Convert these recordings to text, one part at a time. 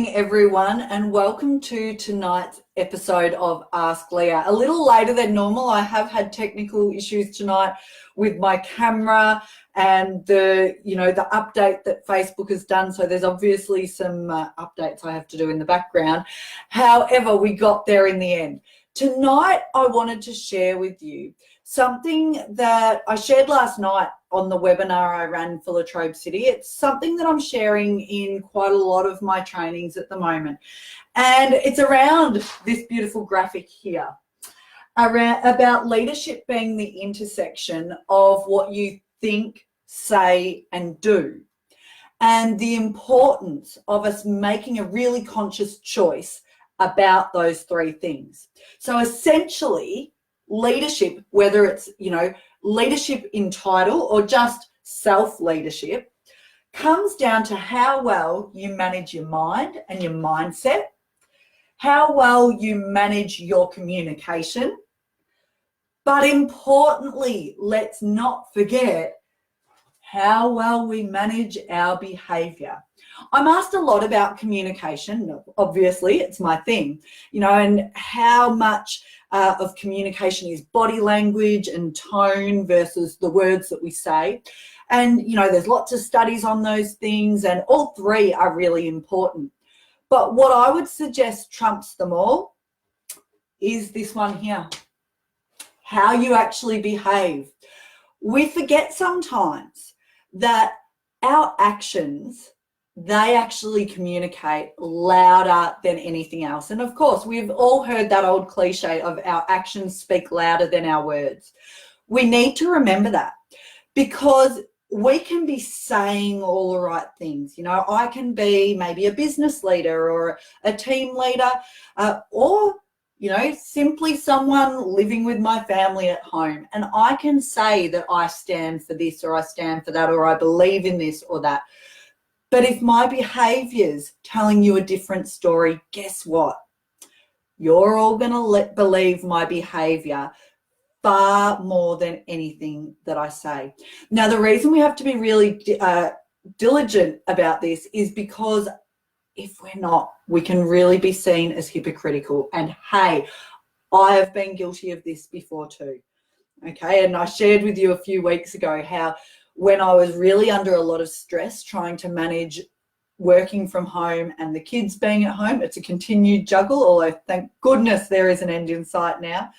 morning, everyone, and welcome to tonight's episode of Ask Leah. A little later than normal. I have had technical issues tonight with my camera and the update that Facebook has done. So there's obviously some updates I have to do in the background. However, we got there in the end. Tonight, I wanted to share with you something that I shared last night on the webinar I ran for Latrobe City. It's something that I'm sharing in quite a lot of my trainings at the moment. And it's around this beautiful graphic here, about leadership being the intersection of what you think, say, and do. And the importance of us making a really conscious choice about those three things. So essentially, leadership, whether it's, leadership in title or just self-leadership, comes down to how well you manage your mind and your mindset, how well you manage your communication, but importantly, let's not forget how well we manage our behaviour. I'm asked a lot about communication. Obviously, it's my thing, and how much of communication is body language and tone versus the words that we say. And, there's lots of studies on those things, and all three are really important. But what I would suggest trumps them all is this one here, how you actually behave. We forget sometimes that our actions, they actually communicate louder than anything else. And of course, we've all heard that old cliche of our actions speak louder than our words. We need to remember that, because we can be saying all the right things. I can be maybe a business leader or a team leader, or simply someone living with my family at home. And I can say that I stand for this, or I stand for that, or I believe in this or that. But if my behaviour's telling you a different story, guess what? You're all going to believe my behaviour far more than anything that I say. Now, the reason we have to be really diligent about this is because if we're not, we can really be seen as hypocritical. And hey, I have been guilty of this before too. Okay, and I shared with you a few weeks ago how when I was really under a lot of stress trying to manage working from home and the kids being at home, it's a continued juggle, although thank goodness there is an end in sight now.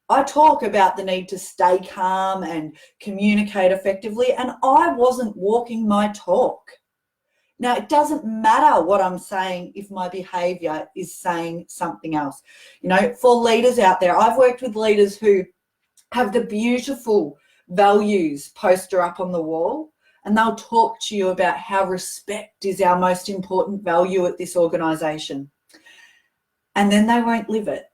I talk about the need to stay calm and communicate effectively, and I wasn't walking my talk. Now, it doesn't matter what I'm saying if my behaviour is saying something else. For leaders out there, I've worked with leaders who have the beautiful values poster up on the wall, and they'll talk to you about how respect is our most important value at this organisation. And then they won't live it.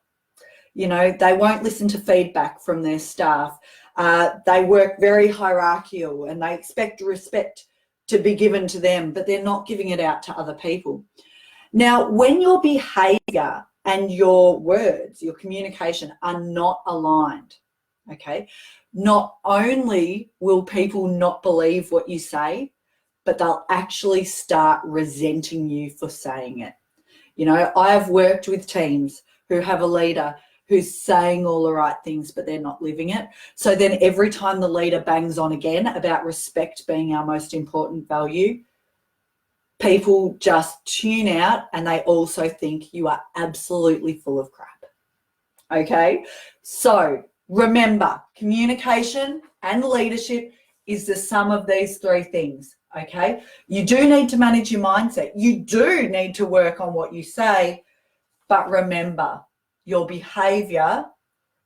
They won't listen to feedback from their staff. They work very hierarchical and they expect respect to be given to them, but they're not giving it out to other people. Now, when your behaviour and your words, your communication are not aligned, okay, not only will people not believe what you say, but they'll actually start resenting you for saying it. I have worked with teams who have a leader who's saying all the right things, but they're not living it. So then every time the leader bangs on again about respect being our most important value, people just tune out and they also think you are absolutely full of crap. Okay? So remember, communication and leadership is the sum of these three things. Okay? You do need to manage your mindset. You do need to work on what you say, but remember, your behaviour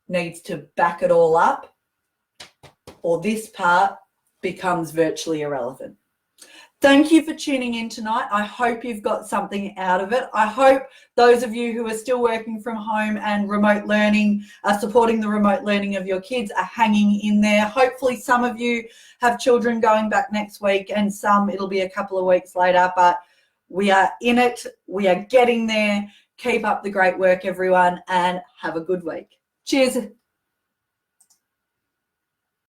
needs to back it all up, or this part becomes virtually irrelevant. Thank you for tuning in tonight. I hope you've got something out of it. I hope those of you who are still working from home and remote learning, supporting the remote learning of your kids, are hanging in there. Hopefully some of you have children going back next week, and some it'll be a couple of weeks later, but we are in it. We are getting there. Keep up the great work, everyone, and have a good week. Cheers.